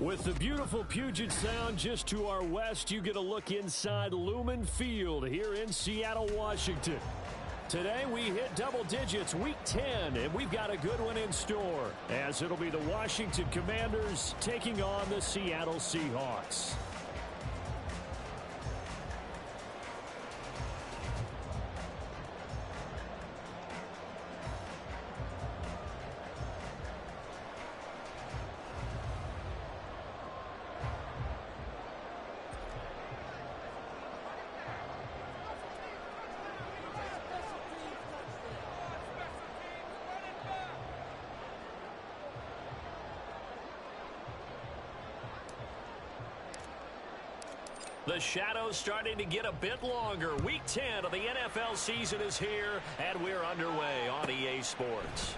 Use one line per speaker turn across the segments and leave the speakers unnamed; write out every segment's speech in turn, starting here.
With the beautiful Puget Sound just to our west, you get a look inside Lumen Field here in Seattle, Washington. Today we hit double digits, week 10, and we've got a good one in store, as it'll be the Washington Commanders taking on the Seattle Seahawks. The shadow's starting to get a bit longer. Week 10 of the NFL season is here, and we're underway on EA Sports.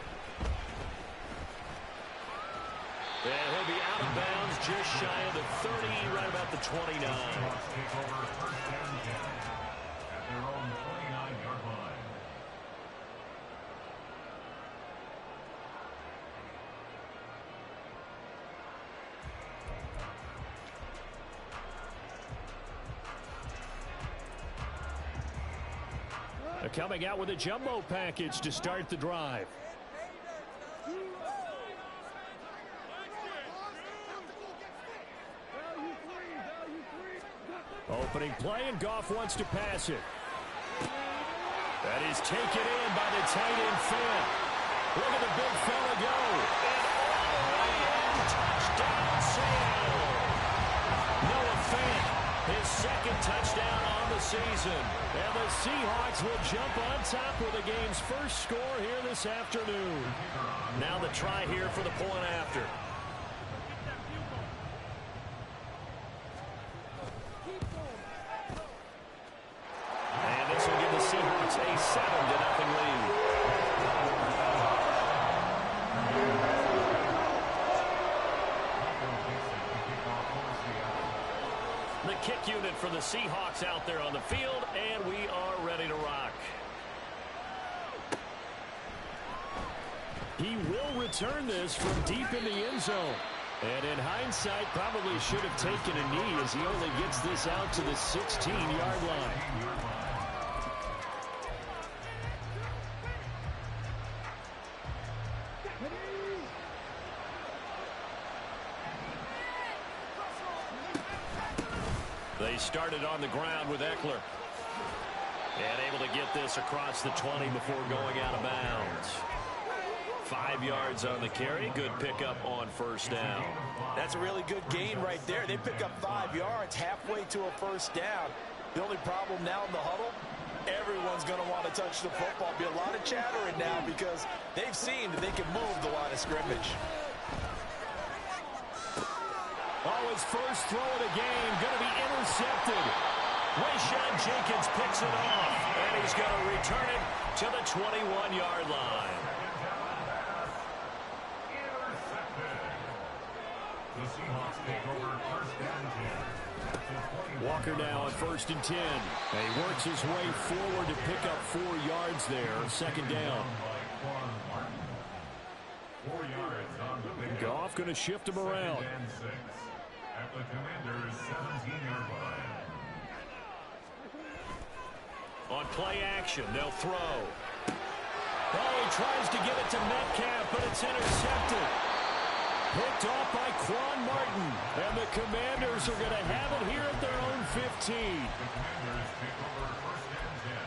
And he'll be out of bounds just shy of the 30, right about the 29. Coming out with a jumbo package to start the drive. Opening play, and Goff wants to pass it. That is taken in by the tight end Fant. Look at the big fella go. And all the way in, touchdown Seattle. Noah Fant, his second touchdown on the season. And the Seahawks will jump on top with the game's first score here this afternoon. Now the try here for the point after. And this will give the Seahawks a 7-0 lead. The kick unit for the Seahawks out there on the field, and we are ready to rock. He will return this from deep in the end zone. And in hindsight, probably should have taken a knee as he only gets this out to the 16-yard line. They started on the ground with Eckler. And able to get this across the 20 before going out of bounds. 5 yards on the carry. Good pickup on first down.
That's a really good gain right there. They pick up 5 yards halfway to a first down. The only problem now in the huddle, everyone's going to want to touch the football. Be a lot of chattering now because they've seen that they can move the line of scrimmage.
Oh, his first throw of the game going to be intercepted. Wayshawn Jenkins picks it off, and he's going to return it to the 21-yard line.
The Seahawks take over first down 10.
Walker now on 1st and 10. And he works his way forward to pick up 4 yards there. Second down.
4 yards on the pick.
Goff going to shift him around.
And 6 at the Commanders' 17-yard line.
On play action, they'll throw. Oh, he tries to get it to Metcalf, but it's intercepted. Picked off by Quan Martin. And the Commanders are going to have it here at their own 15.
The Commanders take over first and 10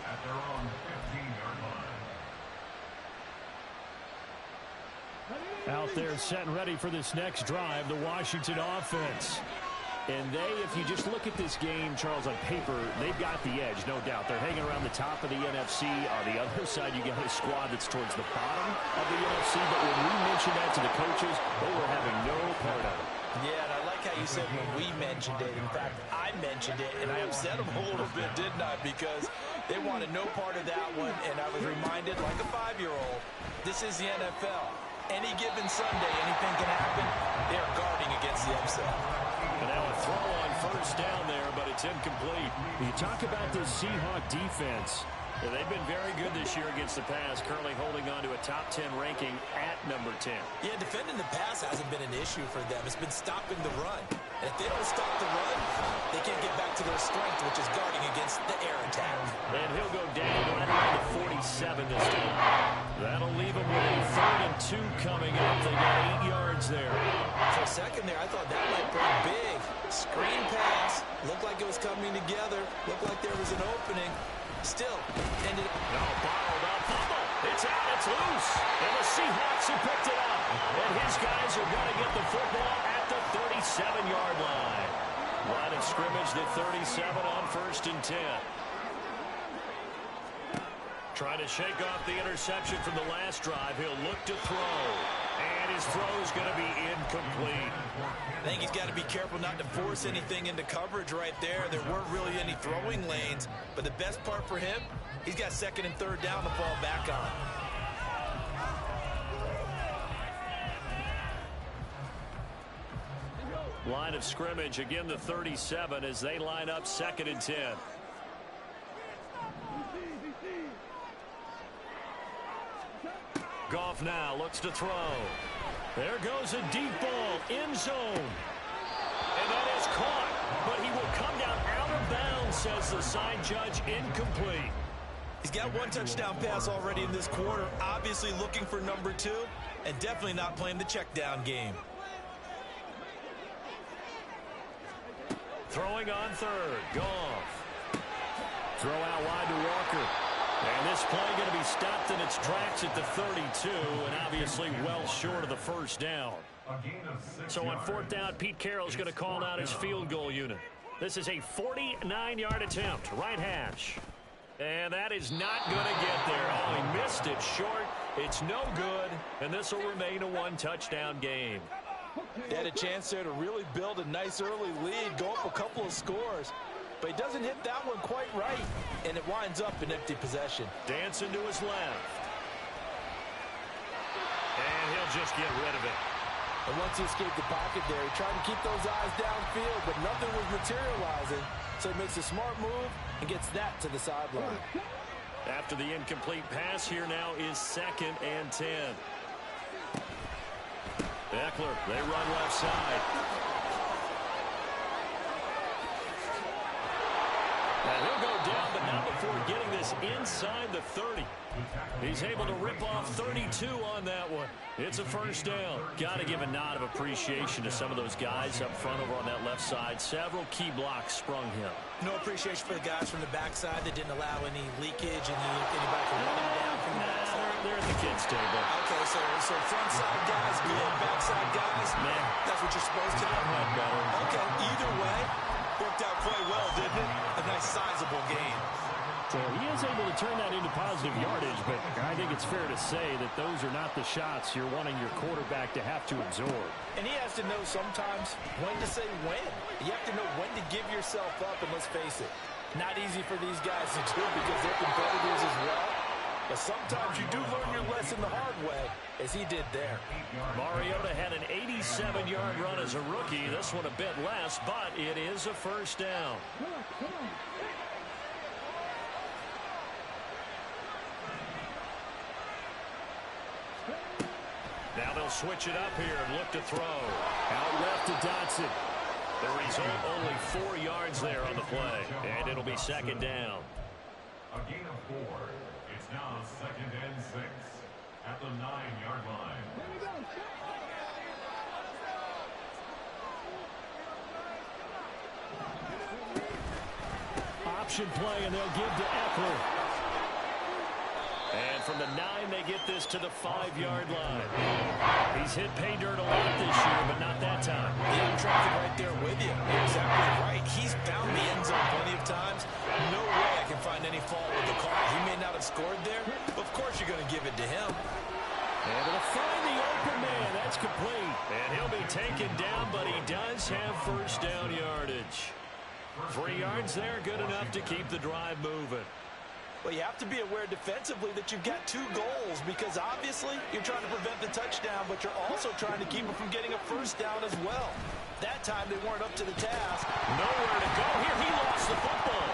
at their own 15-yard line.
Out there set and ready for this next drive, the Washington offense. And they, if you just look at this game, Charles, on paper, they've got the edge, no doubt. They're hanging around the top of the NFC. On the other side, you got a squad that's towards the bottom of the NFC. But when we mentioned that to the coaches, they were having no part of it.
Yeah, and I like how you said when we mentioned it. In fact, I mentioned it, and I upset them a little bit, didn't I? Because they wanted no part of that one, and I was reminded, like a 5-year-old, this is the NFL. Any given Sunday, anything can happen. They're guarding against the upset.
And now a throw on first down there, but it's incomplete. You talk about this Seahawk defense. Yeah, they've been very good this year against the pass, currently holding on to a top 10 ranking at number 10.
Yeah, defending the pass hasn't been an issue for them. It's been stopping the run. And if they don't stop the run, they can't get back to their strength, which is guarding against the air attack.
And he'll go down right around the 47 this time. That'll leave him with a 3rd and 2 coming up. They got 8 yards there.
For a second there, I thought that might break big. Screen pass. Looked like it was coming together. Looked like there was an opening. Still ended up.
No, bottled up. Fumble. It's out. It's loose. And the Seahawks have picked it up. And his guys are going to get the football at the 37-yard line. Line of scrimmage, the 37 on 1st and 10. Trying to shake off the interception from the last drive. He'll look to throw. And his throw is going to be incomplete.
I think he's got to be careful not to force anything into coverage right there. There weren't really any throwing lanes. But the best part for him, he's got 2nd and 3rd down to fall back on.
Line of scrimmage, again the 37 as they line up 2nd and 10. Goff now looks to throw. There goes a deep ball, end zone. And that is caught, but he will come down out of bounds, says the side judge, incomplete.
He's got 1 touchdown pass already in this quarter, obviously looking for number 2, and definitely not playing the check down game.
Throwing on 3rd, Goff. Throw out wide to Walker. And this play going to be stopped in its tracks at the 32, and obviously well short of the 1st down. So on 4th down, Pete Carroll's going to call out his field goal unit. This is a 49-yard attempt, right hash. And that is not going to get there. Oh, he missed it short. It's no good, and this will remain a 1-touchdown game.
They had a chance there to really build a nice early lead, go up a couple of scores. But he doesn't hit that one quite right, and it winds up in empty possession.
Dancing to his left. And he'll just get rid of it.
And once he escaped the pocket there, he tried to keep those eyes downfield, but nothing was materializing. So he makes a smart move and gets that to the sideline.
After the incomplete pass, here now is 2nd and 10. Eckler, they run left side. And he'll go down, but not before getting this inside the 30. He's able to rip off 32 on that one. It's a 1st down. Got to give a nod of appreciation to some of those guys up front over on that left side. Several key blocks sprung him.
No appreciation for the guys from the backside that didn't allow any leakage and anybody from running down from the backside.
They're at the kids' table.
Okay, so front side guys good, backside guys,
man,
that's what you're supposed to do.
Better.
Okay, either way, worked out quite well, didn't it? A nice sizable game.
So he is able to turn that into positive yardage, but I think it's fair to say that those are not the shots you're wanting your quarterback to have to absorb.
And he has to know sometimes when to say when. You have to know when to give yourself up, and let's face it, not easy for these guys to do because they're competitors as well. But sometimes you do learn your lesson the hard way, as he did there.
Mariota had an 87-yard run as a rookie. This one a bit less, but it is a 1st down. Now they'll switch it up here and look to throw. Out left to Dotson. The result, only 4 yards there on the play. And it'll be 2nd down.
A gain of 4. It's now 2nd and 6 at the 9-yard line.
Option play, and they'll give to Eckler. And from the 9, they get this to the 5-yard line. He's hit pay dirt a lot this year, but not that time.
Yeah, I'm tracking right there with you. You're exactly right. He's found the end zone plenty of times. No way I can find any fault with the call. He may not have scored there. Of course you're going to give it to him.
Able to find the open man. That's complete. And he'll be taken down, but he does have 1st down yardage. 3 yards there, good enough to keep the drive moving.
Well, you have to be aware defensively that you've got 2 goals because obviously you're trying to prevent the touchdown, but you're also trying to keep them from getting a 1st down as well. That time they weren't up to the task.
Nowhere to go here. He lost the football.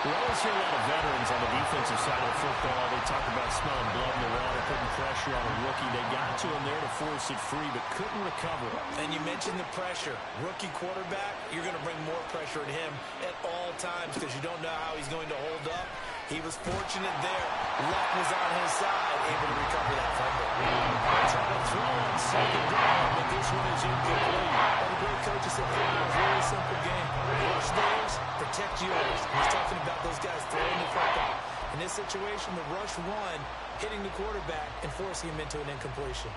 We always hear a lot of veterans on the defensive side of the football. They talk about smelling blood in the water, putting pressure on a rookie. They got to him there to force it free, but couldn't recover.
And you mentioned the pressure. Rookie quarterback, you're going to bring more pressure at him at all times because you don't know how he's going to hold up. He was fortunate there. Luck was on his side, able to recover that fumble.
Trying to throw on second down, but this one is incomplete.
And the great coach said, it's a really simple game. Rush theirs, protect yours. He's talking about those guys throwing the football. In this situation, the rush one, hitting the quarterback and forcing him into an incompletion.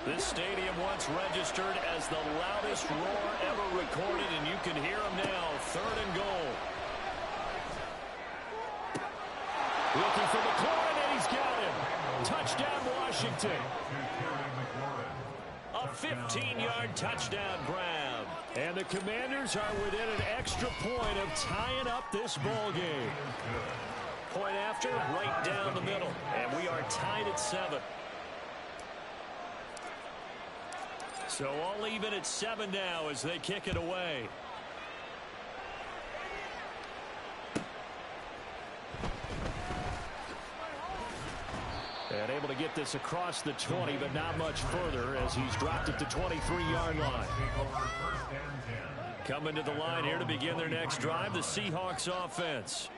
This stadium once registered as the loudest roar ever recorded, and you can hear him now. 3rd and goal. Looking for McLaurin, and he's got him. Touchdown, Washington. A 15-yard touchdown grab. And the Commanders are within an extra point of tying up this ball game. Point after, right down the middle. And we are tied at 7. So all even at 7 now as they kick it away. And able to get this across the 20, but not much further as he's dropped at the 23-yard line. Coming to the line here to begin their next drive, the Seahawks offense.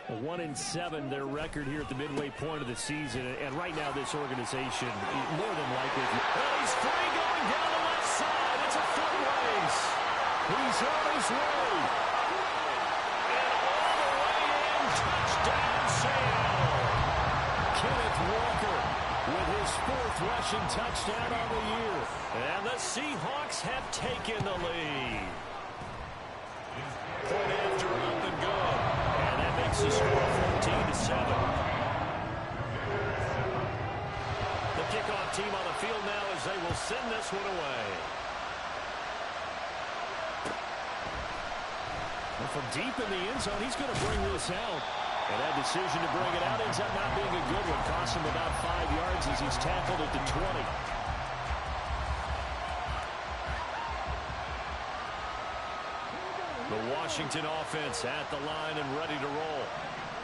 1-7 their record here at the midway point of the season. And right now this organization, more than likely. Oh, he's free going down the left side. It's a foot race. He's on his way. And all the way in. Touchdown, Seattle. Kenneth Walker with his 4th rushing touchdown on the year. And the Seahawks have taken the lead. Point after up and good. And that makes the score 14-7. The kickoff team on the field now as they will send this one away. And from deep in the end zone, he's going to bring this out. And that decision to bring it out ends up not being a good one. Cost him about 5 yards as he's tackled at the 20. The Washington offense at the line and ready to roll.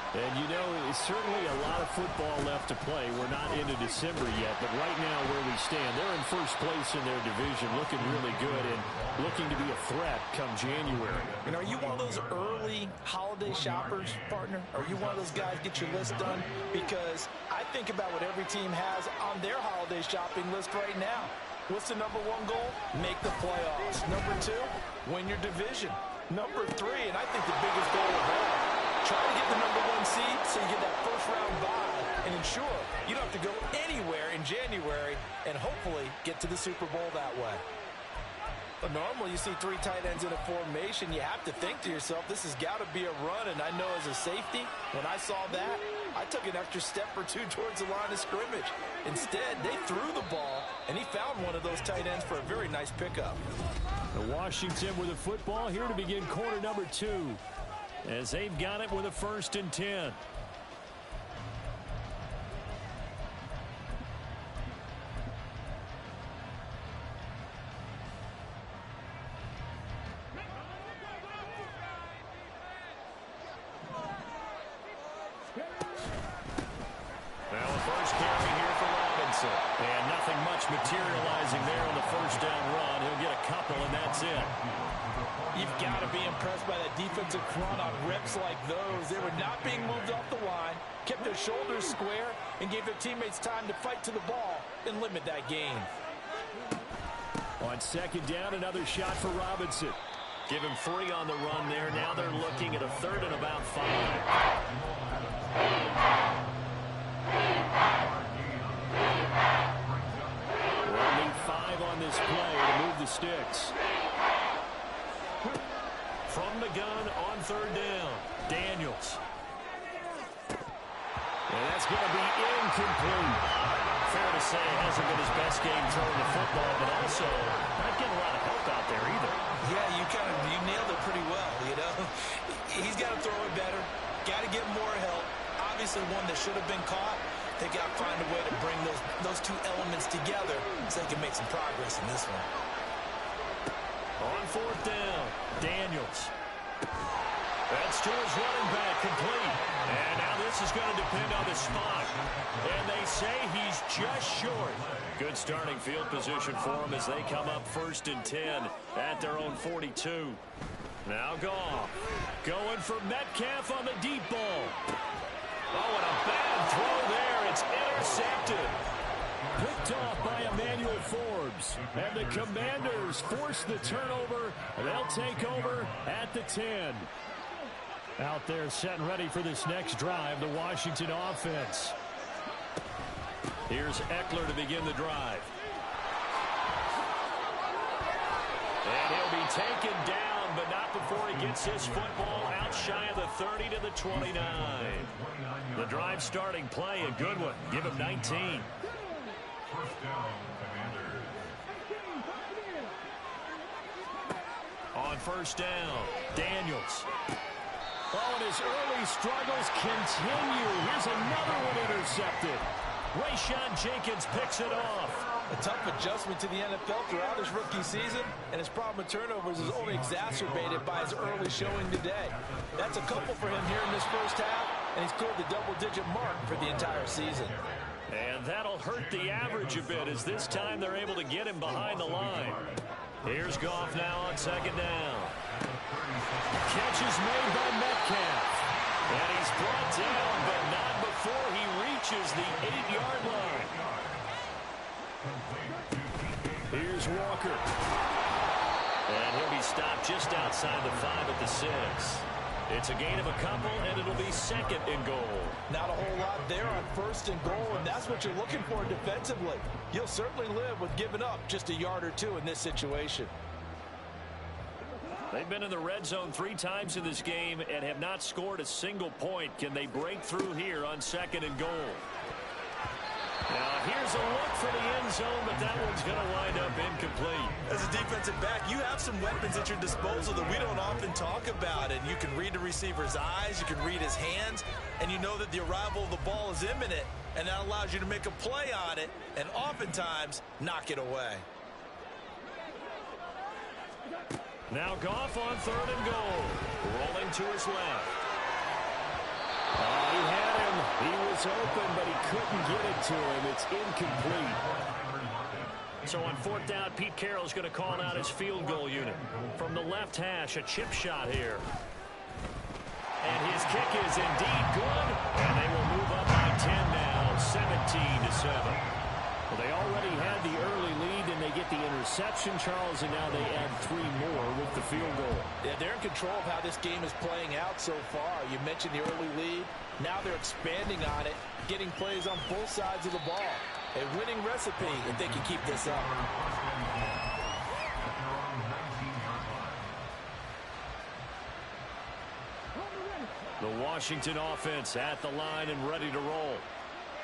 And you know, it's certainly a lot of football left to play. We're not into December yet, but right now where we stand, they're in first place in their division, looking really good and looking to be a threat come January.
And are you one of those early holiday shoppers, partner? Are you one of those guys get your list done? Because I think about what every team has on their holiday shopping list right now. What's the #1 goal? Make the playoffs. #2, win your division. #3, and I think the biggest goal of all, try to get the #1 seed so you get that first-round bye and ensure you don't have to go anywhere in January and hopefully get to the Super Bowl that way. But normally you see 3 tight ends in a formation, you have to think to yourself, this has got to be a run, and I know as a safety, when I saw that, I took an extra step or 2 towards the line of scrimmage. Instead, they threw the ball, and he found one of those tight ends for a very nice pickup.
The Washington with the football here to begin quarter #2. As they've got it with a 1st and 10. Well, a first carry here for Robinson. And nothing much materializing there on the first down run. He'll get a couple, and that's it.
You've got to be impressed by that defensive front on reps like those. They were not being moved off the line, kept their shoulders square, and gave their teammates time to fight to the ball and limit that gain.
On 2nd down, another shot for Robinson. Give him 3 on the run there. Now they're looking at a 3rd and about 5. We'll need 5 on this play to move the sticks. From the gun on 3rd down, Daniels. And that's going to be incomplete. Fair to say it hasn't been his best game throwing the football, but also not getting a lot of help out there either.
Yeah, you nailed it pretty well, you know. He's got to throw it better, got to get more help. Obviously one that should have been caught. They got to find a way to bring those 2 elements together so they can make some progress in this one.
On 4th down, Daniels. That's to his running back, complete. And now this is going to depend on the spot. And they say he's just short. Good starting field position for him as they come up 1st and 10 at their own 42. Now Goff going for Metcalf on the deep ball. Oh, and a bad throw there. It's intercepted. Picked off by Emmanuel Forbes. And the Commanders force the turnover. They'll take over at the 10. Out there set and ready for this next drive, the Washington offense. Here's Eckler to begin the drive. And he'll be taken down, but not before he gets his football out shy of the 30 to the 29. The drive starting play, a good one. Give him 19.
First down, Commanders.
On first down, Daniels. Oh, and his early struggles continue. Here's another one intercepted. Rayshon Jenkins picks it off.
A tough adjustment to the NFL throughout his rookie season, and his problem with turnovers is only exacerbated by his early showing today. That's a couple for him here in this first half, and he's cleared the double-digit mark for the entire season.
And that'll hurt the average a bit as this time they're able to get him behind the line. Here's Goff now on second down. Catch is made by Metcalf. And he's brought down, but not before he reaches the 8-yard line. Here's Walker. And he'll be stopped just outside the 5 at the 6. It's a gain of a couple, and it'll be 2nd and goal.
Not a whole lot there on 1st and goal, and that's what you're looking for defensively. You'll certainly live with giving up just a yard or two in this situation.
They've been in the red zone 3 times in this game and have not scored a single point. Can they break through here on 2nd and goal? Now here's a look for the end zone, but that one's going to wind up incomplete.
As a defensive back, you have some weapons at your disposal that we don't often talk about. And you can read the receiver's eyes, you can read his hands, and you know that the arrival of the ball is imminent, and that allows you to make a play on it and oftentimes knock it away.
Now Goff on 3rd and goal. Rolling to his left. He had him. He was open, but he couldn't get it to him. It's incomplete. So on 4th down, Pete Carroll's going to call out his field goal unit. From the left hash, a chip shot here. And his kick is indeed good. And they will move up by 10 now, 17-7. Well, they already had the early lead, and they get the interception, Charles, and now they add 3 more with the field goal.
Yeah, they're in control of how this game is playing out so far. You mentioned the early lead. Now they're expanding on it, getting plays on both sides of the ball. A winning recipe if they can keep this up.
The Washington offense at the line and ready to roll.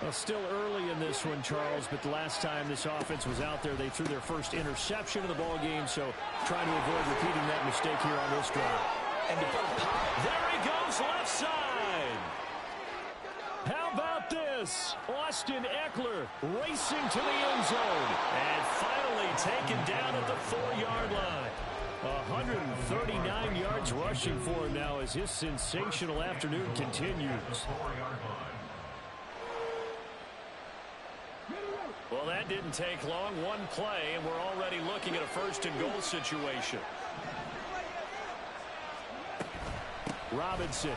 Well, still early in this one, Charles, but the last time this offense was out there, they threw their first interception of the ball game, so trying to avoid repeating that mistake here on this drive.
And
there he goes, left side. How about this? Austin Eckler racing to the end zone and finally taken down at the 4-yard line. 139 yards rushing for him now as his sensational afternoon continues. Well, that didn't take long. One play, and we're already looking at a 1st and goal situation. Robinson.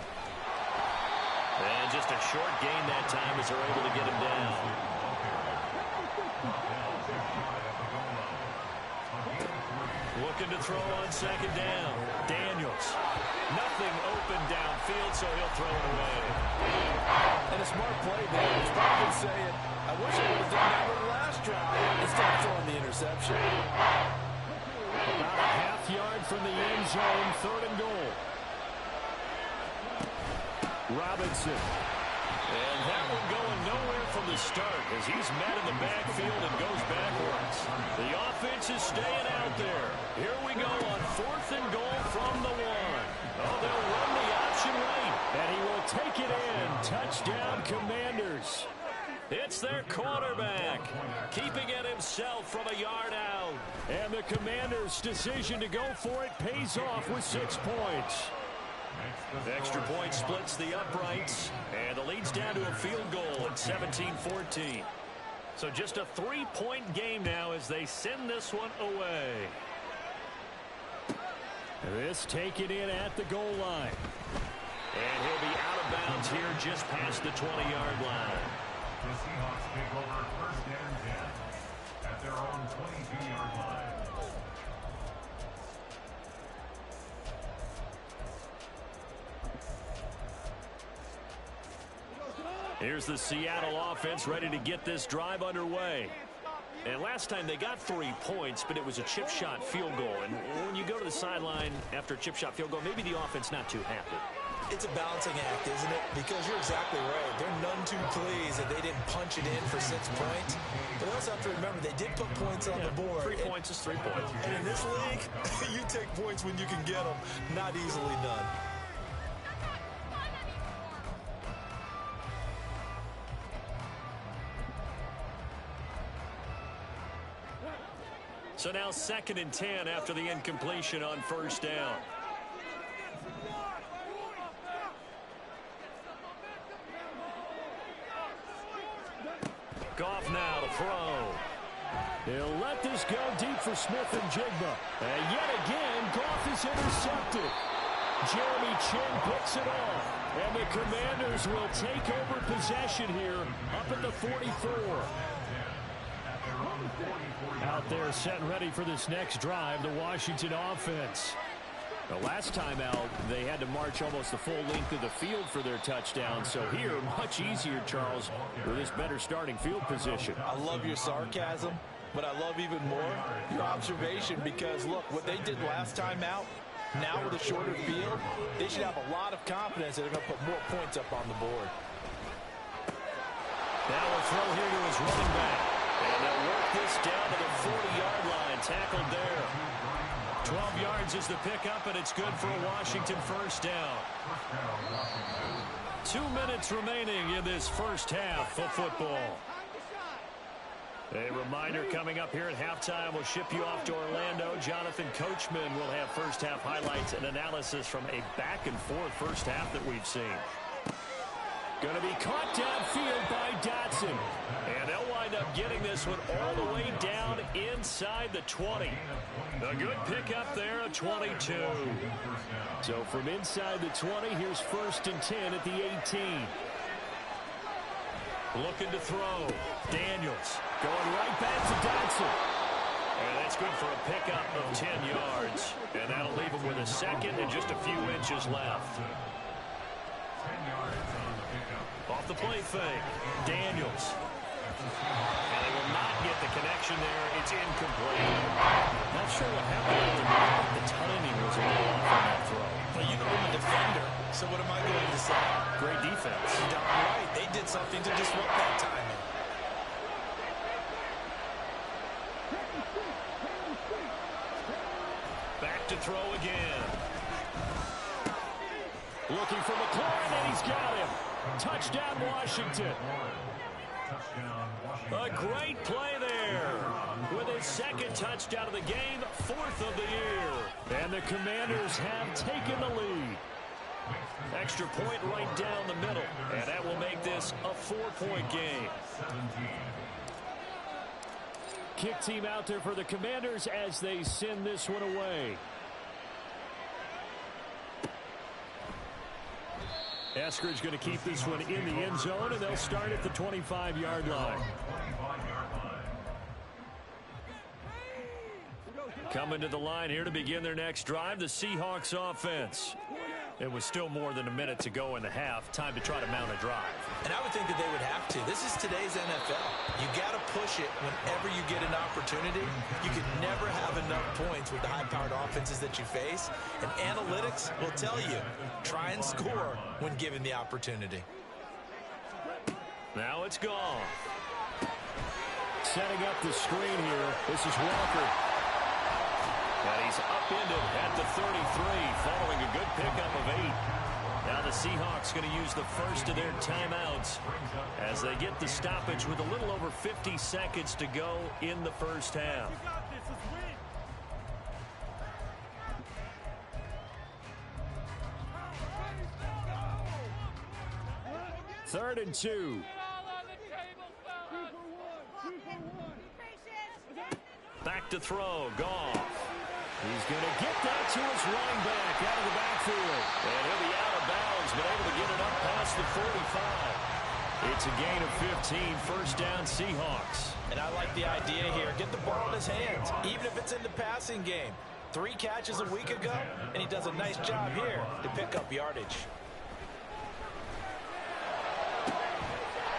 And just a short gain that time as they're able to get him down. Looking to throw on 2nd down. Daniels. Nothing open downfield, so he'll throw it away.
And a smart play there. He's probably saying, I wish I would have done that with the last drive instead of throwing the interception.
About a half-yard from the end zone, 3rd and goal. Robinson. And that one going nowhere from the start as he's met in the backfield and goes backwards. The offense is staying out there. Here we go on 4th and goal from the 1. Oh, they'll run the option right, and he will take it in. Touchdown, Commanders. It's their quarterback, keeping it himself from a yard out. And the Commanders' decision to go for it pays off with 6 points. Extra point splits the uprights, and the lead's down to a field goal at 17-14. So just a 3-point game now as they send this one away. This taken in at the goal line. And he'll be out of bounds here just past the 20-yard line.
The Seahawks take over first and 10 at their own 22-yard line.
Here's the Seattle offense ready to get this drive underway. And last time they got 3 points, but it was a chip shot field goal. And when you go to the sideline after a chip shot field goal, maybe the offense not too happy.
It's a balancing act, isn't it? Because you're exactly right. They're none too pleased that they didn't punch it in for 6 points. But they also have to remember they did put points on the board.
3 points is 3 points.
And in this league, you take points when you can get them. Not easily done.
So now 2nd and 10 after the incompletion on first down. Goff now to throw. He'll let this go deep for Smith and Jigba. And yet again, Goff is intercepted. Jeremy Chin picks it off. And the Commanders will take over possession here up at the 44. Out there set and ready for this next drive, the Washington offense. The last time out, they had to march almost the full length of the field for their touchdown. So here, much easier, Charles, with this better starting field position.
I love your sarcasm, but I love even more your observation because, look, what they did last time out, now with a shorter field, they should have a lot of confidence that they're going to put more points up on the board.
Now a throw here to his running back. And they'll work this down to the 40-yard line, tackled there. 12 yards is the pickup, and it's good for a Washington first down. 2 minutes remaining in this first half of football. A reminder coming up here at halftime. We'll ship you off to Orlando. Jonathan Coachman will have first half highlights and analysis from a back-and-forth first half that we've seen. Going to be caught downfield by Dotson. And they'll wind up getting this one all the way down inside the 20. A good pickup there, a 22. So from inside the 20, here's 1st and 10 at the 18. Looking to throw. Daniels going right back to Dotson. And that's good for a pickup of 10 yards. And that'll leave him with a second and just a few inches left. Off the play fake. Daniels. And they will not get the connection there. It's incomplete. Not sure what happened. The timing was a little off on that throw.
Well, you know I'm a defender, so what am I going to say?
Great defense.
You're right. They did something to disrupt that timing.
Back to throw again. Looking for McLaurin, and he's got him. Touchdown, Washington. A great play there. With his 2nd touchdown of the game, 4th of the year. And the Commanders have taken the lead. Extra point right down the middle. And that will make this a 4-point game. Kick team out there for the Commanders as they send this one away. Eskridge going to keep this one in the end zone, and they'll start at the 25-yard line. Coming to the line here to begin their next drive, the Seahawks offense. It was still more than a minute to go in the half. Time to try to mount a drive.
And I would think that they would have to. This is today's NFL. You got to push it whenever you get an opportunity. You can never have enough points with the high-powered offenses that you face. And analytics will tell you, try and score when given the opportunity.
Now it's gone. Setting up the screen here. This is Walker. And he's upended at the 33 following a good pickup of 8. Now the Seahawks going to use the first of their timeouts as they get the stoppage with a little over 50 seconds to go in the first half. 3rd and 2. Back to throw, Goff. He's going to get that to his running back out of the backfield. And he'll be out of bounds, but able to get it up past the 45. It's a gain of 15, 1st down Seahawks.
And I like the idea here. Get the ball in his hands, even if it's in the passing game. 3 catches a week ago, and he does a nice job here to pick up yardage.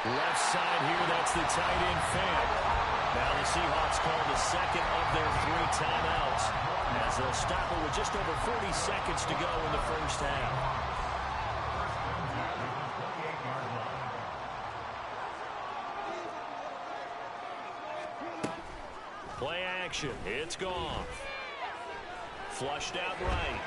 Left side here, that's the tight end Fant. Now the Seahawks call the 2nd of their 3 timeouts, as they'll stop it with just over 40 seconds to go in the 1st half. Play action. It's gone. Flushed out right.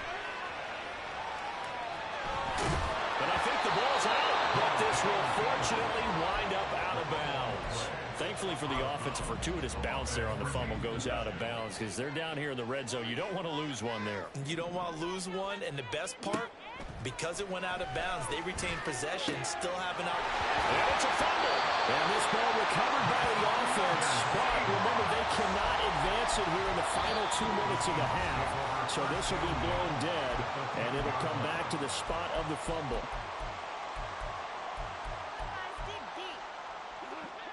But I think the ball's out. But this will fortunately wind up out of bounds. Thankfully for the offense, a fortuitous bounce there on the fumble goes out of bounds because they're down here in the red zone. You don't want to lose one there.
You don't want to lose one, and the best part, because it went out of bounds, they retain possession, still have an opportunity.
And it's a fumble. And this ball recovered by the offense. But remember, they cannot advance it here in the final 2 minutes of the half. So this will be blown dead, and it'll come back to the spot of the fumble.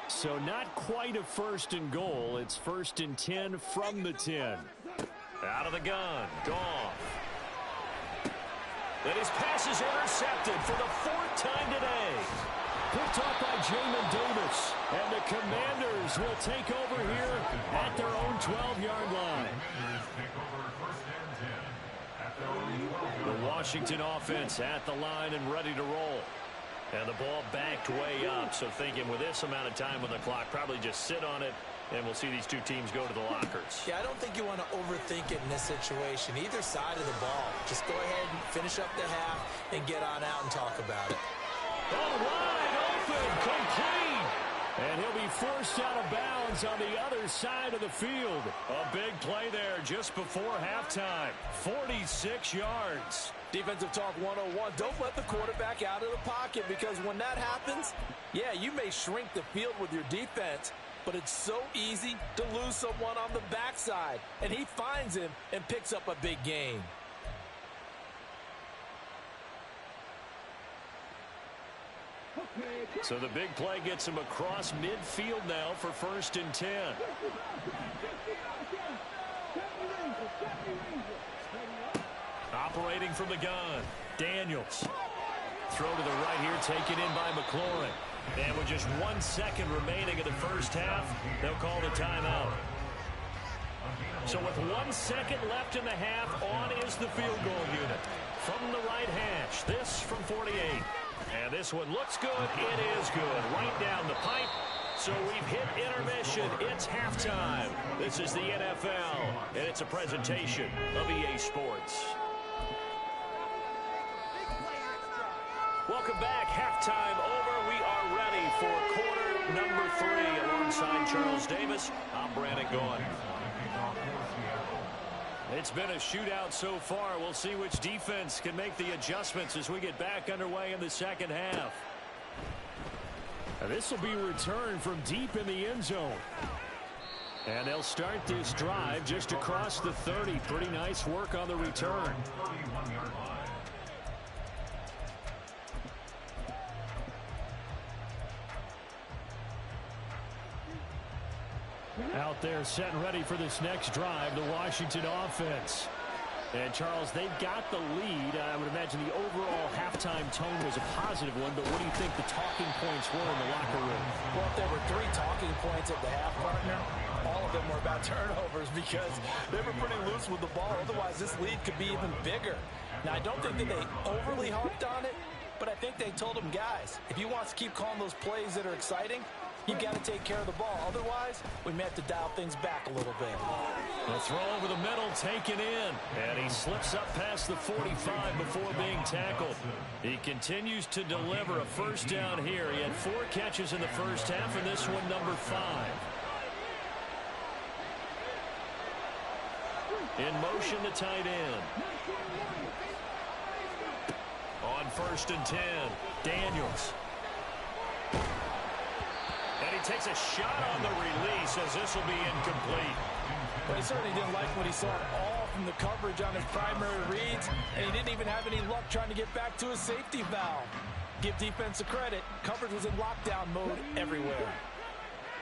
So not quite a 1st and goal. It's 1st and 10 from the 10. Out of the gun. Goff. And his pass is intercepted for the 4th time today. Picked up by Jamin Davis. And the Commanders will take over here at their own 12-yard line. The Washington offense at the line and ready to roll. And the ball backed way up, so thinking with this amount of time on the clock, probably just sit on it, and we'll see these 2 teams go to the lockers.
Yeah, I don't think you want to overthink it in this situation. Either side of the ball. Just go ahead and finish up the half and get on out and talk about it.
Oh, wide open, complete. And he'll be forced out of bounds on the other side of the field. A big play there just before halftime. 46 yards.
Defensive Talk 101, don't let the quarterback out of the pocket, because when that happens, yeah, you may shrink the field with your defense, but it's so easy to lose someone on the backside. And he finds him and picks up a big gain.
So the big play gets him across midfield now for 1st and 10. Operating from the gun, Daniels. Throw to the right here, taken in by McLaurin. And with just 1 second remaining in the 1st half, they'll call the timeout. So with 1 second left in the half, on is the field goal unit. From the right hash, this from 48. And this one looks good. It is good. Right down the pipe. So we've hit intermission. It's halftime. This is the NFL, and it's a presentation of EA Sports. Welcome back. Halftime over. We are ready for quarter number 3. Alongside Charles Davis, I'm Brandon Gaughan. It's been a shootout so far. We'll see which defense can make the adjustments as we get back underway in the 2nd half. This will be returned from deep in the end zone. And they'll start this drive just across the 30. Pretty nice work on the return. Out there set and ready for this next drive, the Washington offense. And, Charles, they've got the lead. I would imagine the overall halftime tone was a positive one, but what do you think the talking points were in the locker room?
Well, if there were 3 talking points at the half, partner, all of them were about turnovers because they were pretty loose with the ball. Otherwise, this lead could be even bigger. Now, I don't think that they overly harped on it, but I think they told them, guys, if you want to keep calling those plays that are exciting, you've got to take care of the ball. Otherwise, we may have to dial things back a little bit.
The throw over the middle taken in. And he slips up past the 45 before being tackled. He continues to deliver a 1st down here. He had 4 catches in the 1st half, and this one number 5. In motion, the tight end. On 1st and 10, Daniels. takes a shot on the release as this will be incomplete.
Well, he certainly didn't like what he saw at all from the coverage on his primary reads, and he didn't even have any luck trying to get back to his safety valve. Give defense a credit. Coverage was in lockdown mode everywhere.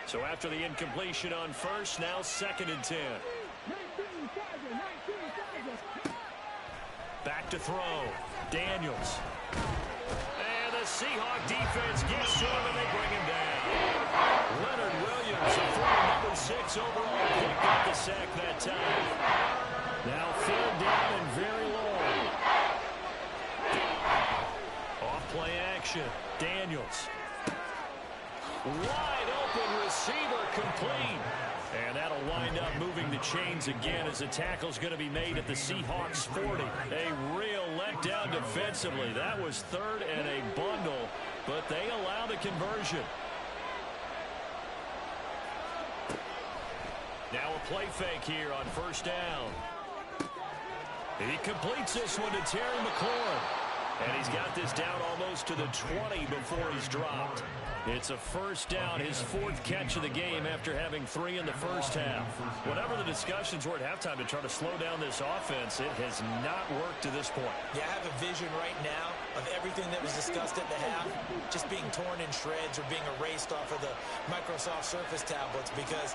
So after the incompletion on first, now 2nd and 10. Back to throw. Daniels. And the Seahawk defense gets to him, and they bring him down. Leonard Williams, the former number 6 overall pick, got the sack that time. Now 3rd down and very long. Off play action. Daniels. Wide open receiver complete. And that'll wind up moving the chains again as the tackle's going to be made at the Seahawks 40. A real letdown defensively. That was 3rd and a bundle, but they allow the conversion. Now a play fake here on 1st down. He completes this one to Terry McLaurin. And he's got this down almost to the 20 before he's dropped. It's a 1st down, his 4th catch of the game after having 3 in the first half. Whatever the discussions were at halftime to try to slow down this offense, it has not worked to this point.
Yeah, I have a vision right now of everything that was discussed at the half just being torn in shreds or being erased off of the Microsoft Surface tablets because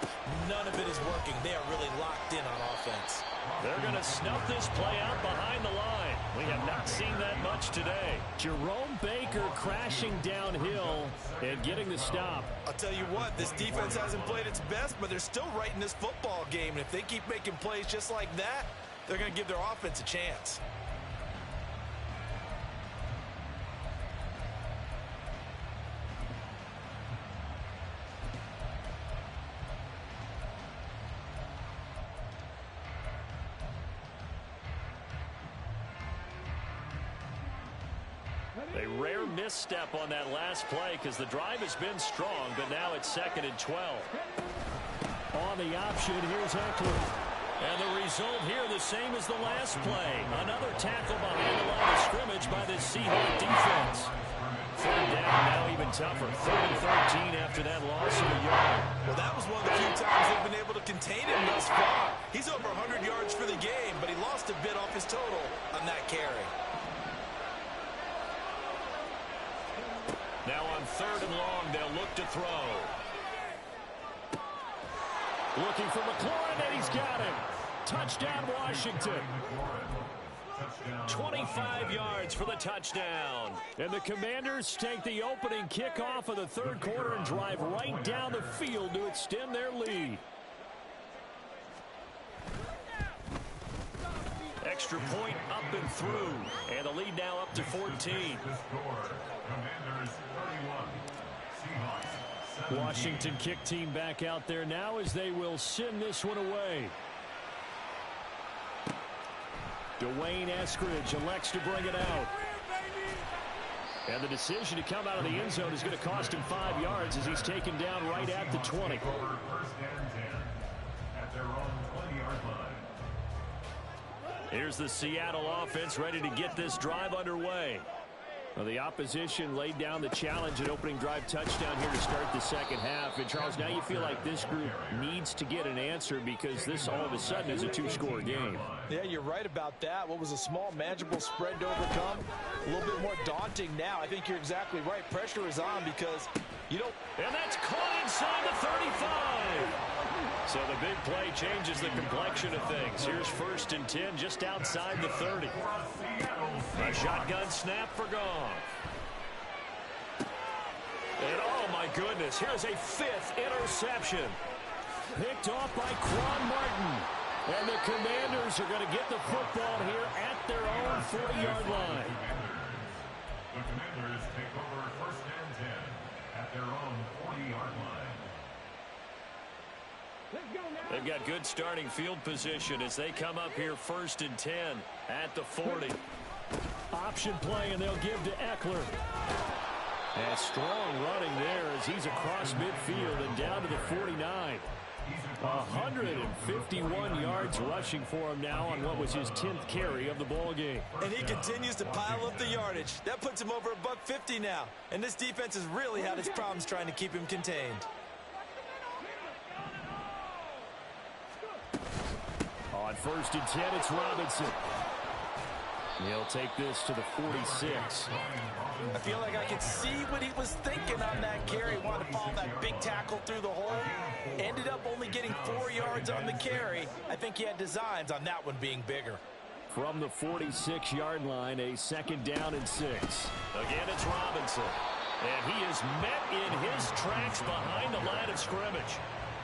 none of it is working. They are really locked in on offense.
They're going to snuff this play out behind the line. We have not seen that much today. Jerome Baker crashing downhill and getting the stop.
I'll tell you what, this defense hasn't played its best, but they're still right in this football game. And if they keep making plays just like that, they're going to give their offense a chance.
A rare misstep on that last play because the drive has been strong, but now it's 2nd and 12. On the option, here's Eckler. And the result here the same as the last play. Another tackle behind the line of scrimmage by this Seahawk defense. 3rd down, now even tougher. 3rd and 13 after that loss of a yard.
Well, that was one of the few times they've been able to contain him thus far. He's over 100 yards for the game, but he lost a bit off his total on that carry.
Now on 3rd and long, they'll look to throw. Looking for McLaurin, and he's got him. Touchdown, Washington. 25 yards for the touchdown. And the Commanders take the opening kickoff of the 3rd quarter and drive right down the field to extend their lead. Extra point up and through. And the lead now up to 14. Washington kick team back out there now as they will send this one away. Dwayne Eskridge elects to bring it out. And the decision to come out of the end zone is going to cost him 5 yards as he's taken down right at the 20. Here's the Seattle offense ready to get this drive underway. Well, the opposition laid down the challenge at opening drive touchdown here to start the 2nd half. And, Charles, now you feel like this group needs to get an answer because this all of a sudden is a 2-score game.
Yeah, you're right about that. What was a small, manageable spread to overcome, a little bit more daunting now. I think you're exactly right. Pressure is on because you don't...
And that's caught inside the 35. So the big play changes the complexion of things. Here's 1st and 10 just outside the 30. A shotgun snap for Goff. And oh my goodness, here's a 5th interception. Picked off by Quan Martin. And the Commanders are going to get the football here at their own 40-yard line.
The Commanders take over 1st and 10 at their own 40-yard line.
They've got good starting field position as they come up here 1st and 10 at the 40. Option play, and they'll give to Eckler. And strong running there as he's across midfield and down to the 49. 151 yards rushing for him now on what was his 10th carry of the ball game.
And he continues to pile up the yardage. That puts him over $150 now. And this defense has really had its problems trying to keep him contained.
first and 10, it's Robinson. He'll take this to the 46.
I feel like I could see what he was thinking on that carry. Wanted to follow that big tackle through the hole. Ended up only getting 4 yards on the carry. I think he had designs on that one being bigger.
From the 46-yard line, a second down and 6. Again, it's Robinson. And he is met in his tracks behind the line of scrimmage.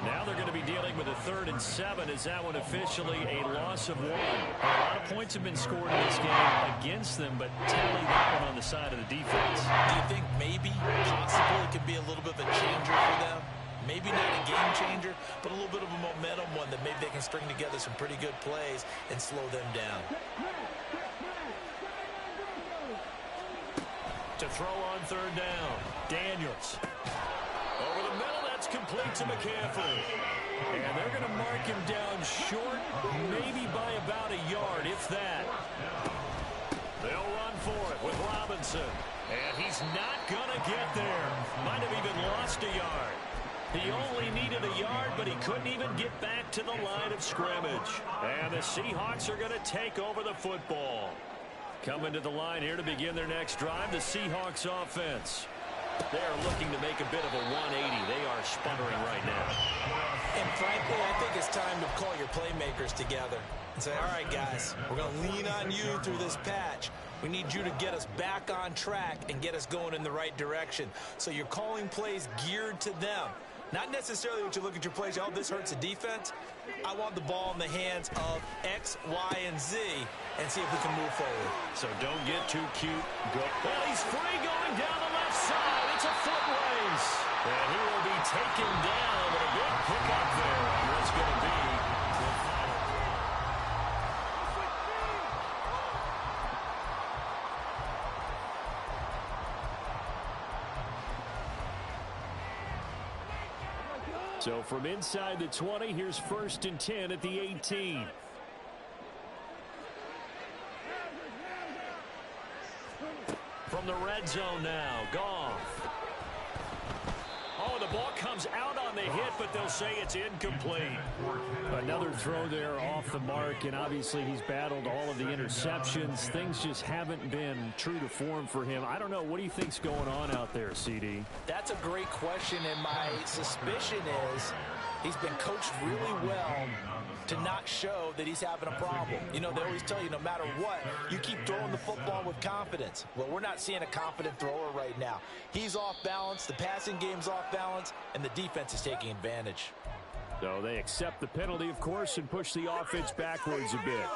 Now they're going to be dealing with a 3rd and 7. Is that one officially a loss of 1?
A lot of points have been scored in this game against them, but tally that one on the side of the defense.
Do you think maybe, possibly, it could be a little bit of a changer for them? Maybe not a game changer, but a little bit of a momentum one that maybe they can string together some pretty good plays and slow them down.
To throw on 3rd down, Daniels. Over the middle, that's complete to McCaffrey. And they're going to mark him down short, maybe by about a yard, if that. They'll run for it with Robinson. And he's not going to get there. Might have even lost a yard. He only needed a yard, but he couldn't even get back to the line of scrimmage. And the Seahawks are going to take over the football. Coming to the line here to begin their next drive, the Seahawks offense. They are looking to make a bit of a 180. They are sputtering right now.
And frankly, I think it's time to call your playmakers together and say, all right, guys, we're going to lean on you through this patch. We need you to get us back on track and get us going in the right direction. So you're calling plays geared to them. Not necessarily what you look at your plays, oh, this hurts the defense. I want the ball in the hands of X, Y, and Z and see if we can move forward.
So don't get too cute. Go. Well, he's free going down the left side. It's a foot race. And he will be taken down, but a big pickup there. What's going to be? So from inside the 20, here's 1st and 10 at the 18. From the red zone now, Goff. Oh, the ball comes out on the hit, but they'll say it's incomplete. Another throw there off the mark, and obviously he's battled all of the interceptions. Things just haven't been true to form for him. I don't know. What do you think's going on out there, CD?
That's a great question, and my suspicion is he's been coached really well to not show that he's having a problem. You know, they always tell you no matter what, you keep throwing the football with confidence. Well, we're not seeing a confident thrower right now. He's off balance, the passing game's off balance, and the defense is taking advantage.
So they accept the penalty, of course, and push the offense backwards a bit.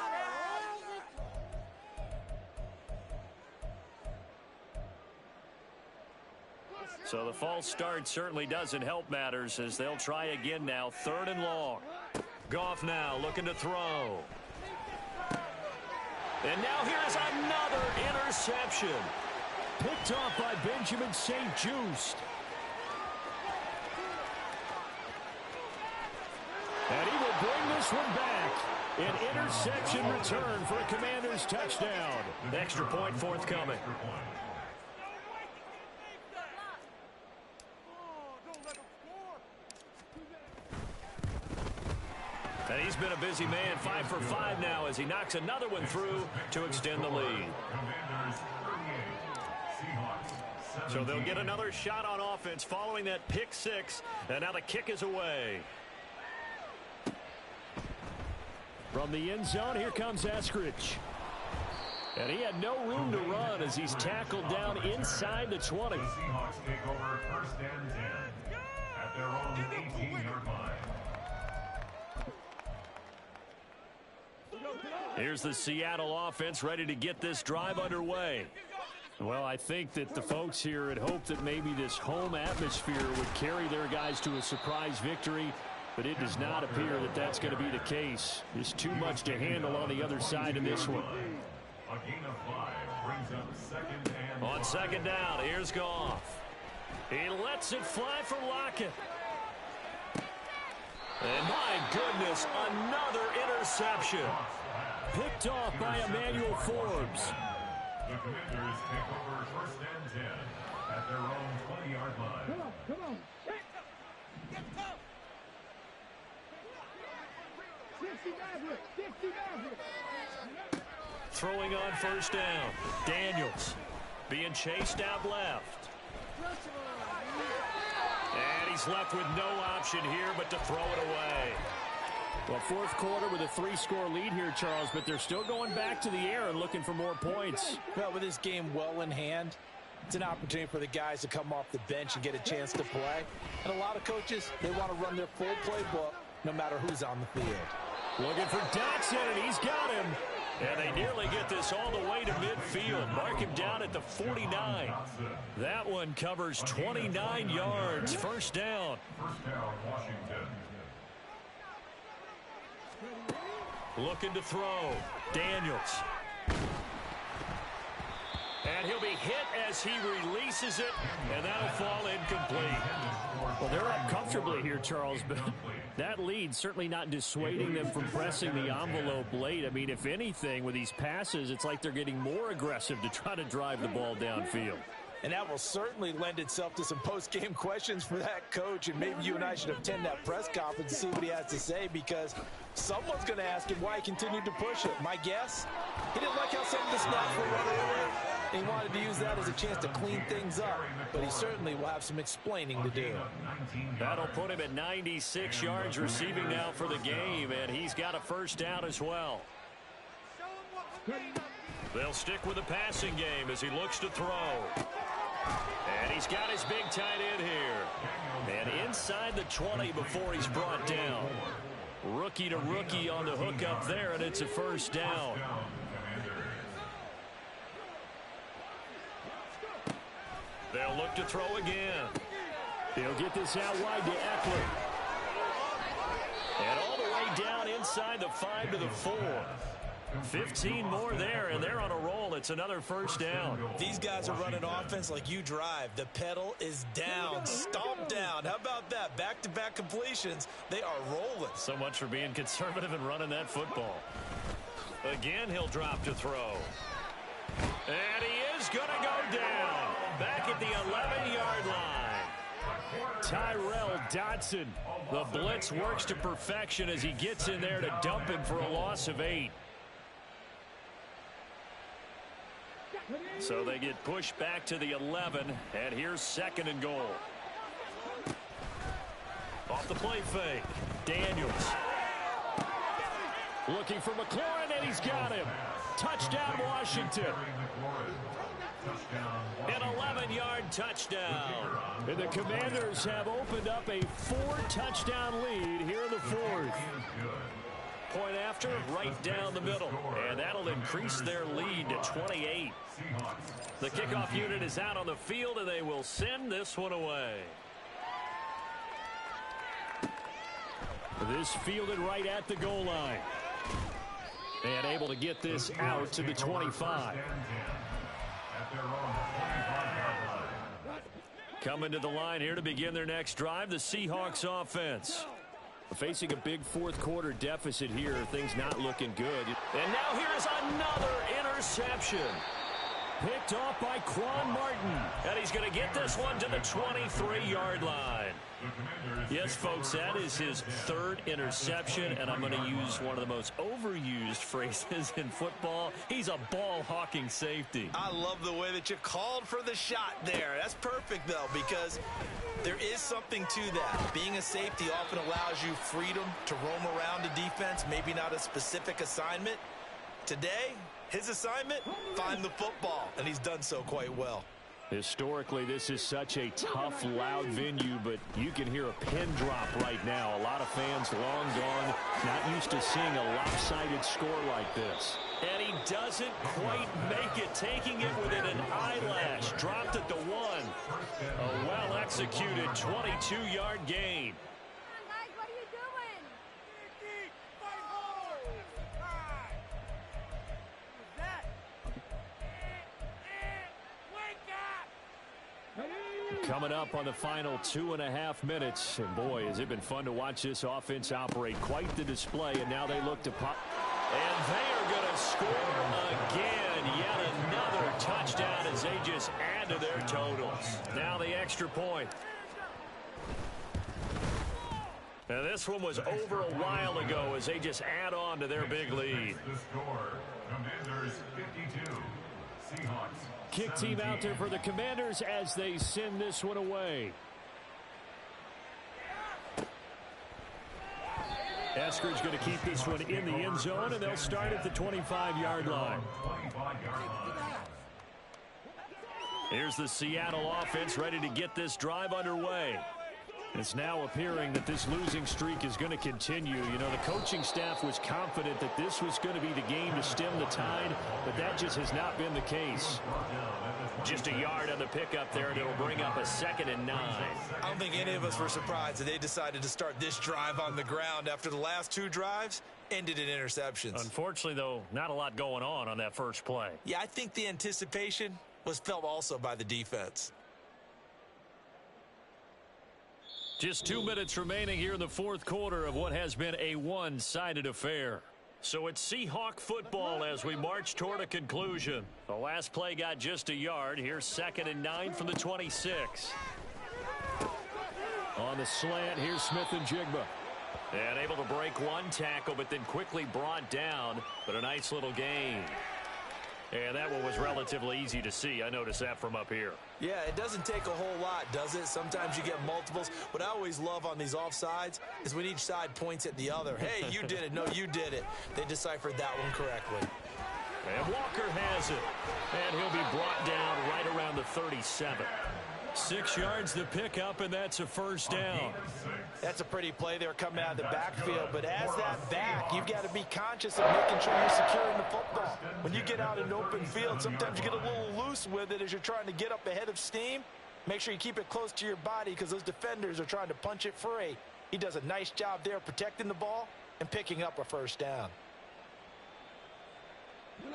So the false start certainly doesn't help matters as they'll try again now. 3rd and long. Goff now looking to throw. And now here's another interception. Picked off by Benjamin St-Juste. And he will bring this one back. An interception return for a Commanders touchdown. Extra point forthcoming. And he's been a busy man, 5 for 5 now as he knocks another one through to extend the lead. So they'll get another shot on offense following that pick 6, and now the kick is away. From the end zone, here comes Eskridge. And he had no room to run as he's tackled down inside the 20.
The Seahawks take over 1st and 10 at their own 18-yard line.
Here's the Seattle offense ready to get this drive underway. Well, I think that the folks here had hoped that maybe this home atmosphere would carry their guys to a surprise victory, but it does not appear that that's going to be the case. There's too much to handle on the other side of this one.
A gain of 5 brings up 2nd and
On 2nd down, here's Goff. He lets it fly for Lockett. And my goodness, another interception. Picked off by Emmanuel Forbes.
The Commanders take over 1st and 10 at their own 20-yard line.
Come on.
Throwing on first down. Daniels being chased out left. And he's left with no option here but to throw it away.
Well, fourth quarter with a 3-score lead here, Charles, but they're still going back to the air and looking for more points.
Well, with this game well in hand, it's an opportunity for the guys to come off the bench and get a chance to play. And a lot of coaches, they want to run their full playbook no matter who's on the field.
Looking for Dotson, and he's got him.
And they nearly get this all the way to midfield. Mark him down at the 49. That one covers 29 yards. First down.
First down, Washington.
Looking to throw. Daniels. And he'll be hit as he releases it, and that'll fall incomplete.
Well, they're up comfortably here, Charles, but that lead certainly not dissuading them from pressing the envelope late. I mean, if anything, with these passes, it's like they're getting more aggressive to try to drive the ball downfield.
And that will certainly lend itself to some post-game questions for that coach. And maybe you and I should attend that press conference to see what he has to say, because someone's going to ask him why he continued to push it. My guess, he didn't like how some of the snaps were run earlier. He wanted to use that as a chance to clean things up. But he certainly will have some explaining to do.
That'll put him at 96 yards receiving now for the game, and he's got a first down as well. They'll stick with the passing game as he looks to throw. And he's got his big tight end here. And inside the 20 before he's brought down. Rookie to rookie on the hook up there, and it's a first down. They'll look to throw again.
They'll get this out wide to Eckler.
And all the way down inside the 5 to the 4. 15 more there, and they're on a roll. It's another first down.
These guys are running offense like you drive. The pedal is down, stomped down. How about that? Back-to-back completions. They are rolling.
So much for being conservative and running that football. Again, he'll drop to throw. And he is going to go down. Back at the 11-yard line.
Tyrell Dotson.
The blitz works to perfection as he gets in there to dump him for a loss of 8. So they get pushed back to the 11, and here's second and goal. Off the play fake, Daniels.
Looking for McLaurin, and he's got him. Touchdown, Washington.
An 11-yard touchdown.
And the Commanders have opened up a 4-touchdown lead here in the fourth.
Point after, right down the middle. And that'll increase their lead to 28. The kickoff unit is out on the field, and they will send this one away.
This fielded right at the goal line. And able to get this out to the 25.
Coming to the line here to begin their next drive, the Seahawks offense.
Facing a big fourth quarter deficit here, things not looking good.
And now here's another interception.
Picked off by Quan Martin.
And he's going to get this one to the 23-yard line. Yes, folks, that is his third interception, and I'm going to use one of the most overused phrases in football. He's a ball-hawking safety.
I love the way that you called for the shot there. That's perfect, though, because there is something to that. Being a safety often allows you freedom to roam around the defense, maybe not a specific assignment. Today, his assignment, find the football, and he's done so quite well.
Historically, this is such a tough, loud venue, but you can hear a pin drop right now. A lot of fans long gone, not used to seeing a lopsided score like this.
And he doesn't quite make it, taking it within an eyelash. Dropped at the 1. A well-executed 22-yard gain.
Coming up on the final 2.5 minutes. And boy, has it been fun to watch this offense operate. Quite the display. And now they look to pop.
And they are going to score again. Yet another touchdown as they just add to their totals. Now the extra point. And this one was over a while ago as they just add on to their big lead.
The score, Commanders 52, Seahawks.
Kick team out there for the Commanders as they send this one away. Eskridge going to keep this one in the end zone, and they'll start at the 25-yard line. Here's the Seattle offense ready to get this drive underway. It's now appearing that this losing streak is going to continue. You know, the coaching staff was confident that this was going to be the game to stem the tide, but that just has not been the case. Just a yard on the pickup there, and it'll bring up a 2nd and 9.
I don't think any of us were surprised that they decided to start this drive on the ground after the last 2 drives ended in interceptions.
Unfortunately, though, not a lot going on that first play.
Yeah, I think the anticipation was felt also by the defense.
Just 2 minutes remaining here in the fourth quarter of what has been a one-sided affair. So it's Seahawk football as we march toward a conclusion. The last play got just a yard. Here's 2nd and 9 from the 26.
On the slant, here's Smith and Jigba.
And able to break one tackle, but then quickly brought down. But a nice little gain. And that one was relatively easy to see. I noticed that from up here.
Yeah, it doesn't take a whole lot, does it? Sometimes you get multiples. What I always love on these offsides is when each side points at the other. Hey, you did it. No, you did it. They deciphered that one correctly.
And Walker has it. And he'll be brought down right around the 37.
6 yards to pick up, and that's a first down.
That's a pretty play there coming out of the backfield. But as that back, you've got to be conscious of making sure you're securing the football. When you get out in open field, sometimes you get a little loose with it as you're trying to get up ahead of steam. Make sure you keep it close to your body because those defenders are trying to punch it free. He does a nice job there protecting the ball and picking up a first down.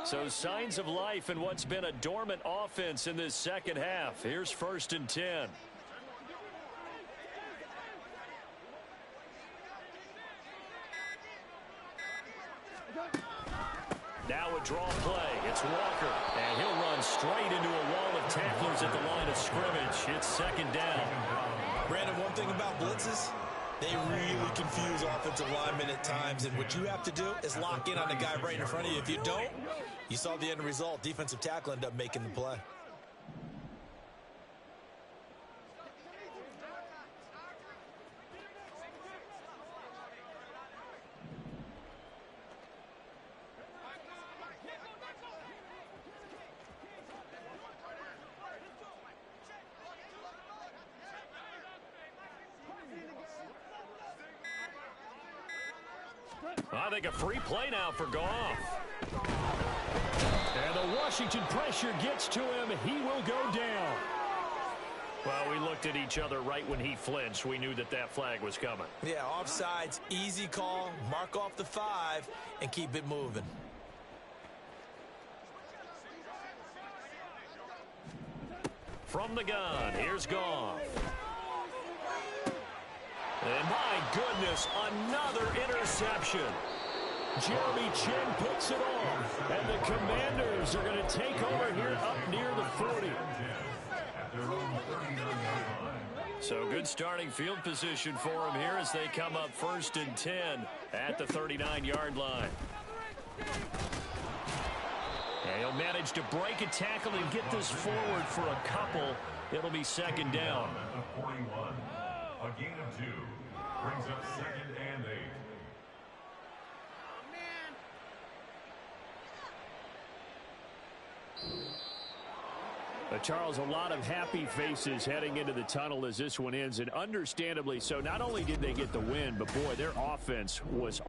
So signs of life in what's been a dormant offense in this second half. Here's 1st and 10. Now a draw play. It's Walker. And he'll run straight into a wall of tacklers at the line of scrimmage. It's 2nd down.
Brandon, one thing about blitzes, they really confuse offensive linemen at times, and what you have to do is lock in on the guy right in front of you. If you don't, you saw the end result. Defensive tackle ended up making the play.
I think a free play now for Goff.
And the Washington pressure gets to him. He will go down.
Well, we looked at each other right when he flinched. We knew that that flag was coming.
Yeah, offsides, easy call, mark off the 5, and keep it moving.
From the gun, here's Goff. And my goodness, another interception.
Jeremy Chin puts it on. And the Commanders are going to take over here up near the 40.
So good starting field position for them here as they come up 1st and 10 at the 39-yard line. And he'll manage to break a tackle and get this forward for a couple. It'll be 2nd down.
41. A gain of 2 brings up 2nd and 8.
Charles, a lot of happy faces heading into the tunnel as this one ends, and understandably so. Not only did they get the win, but boy, their offense was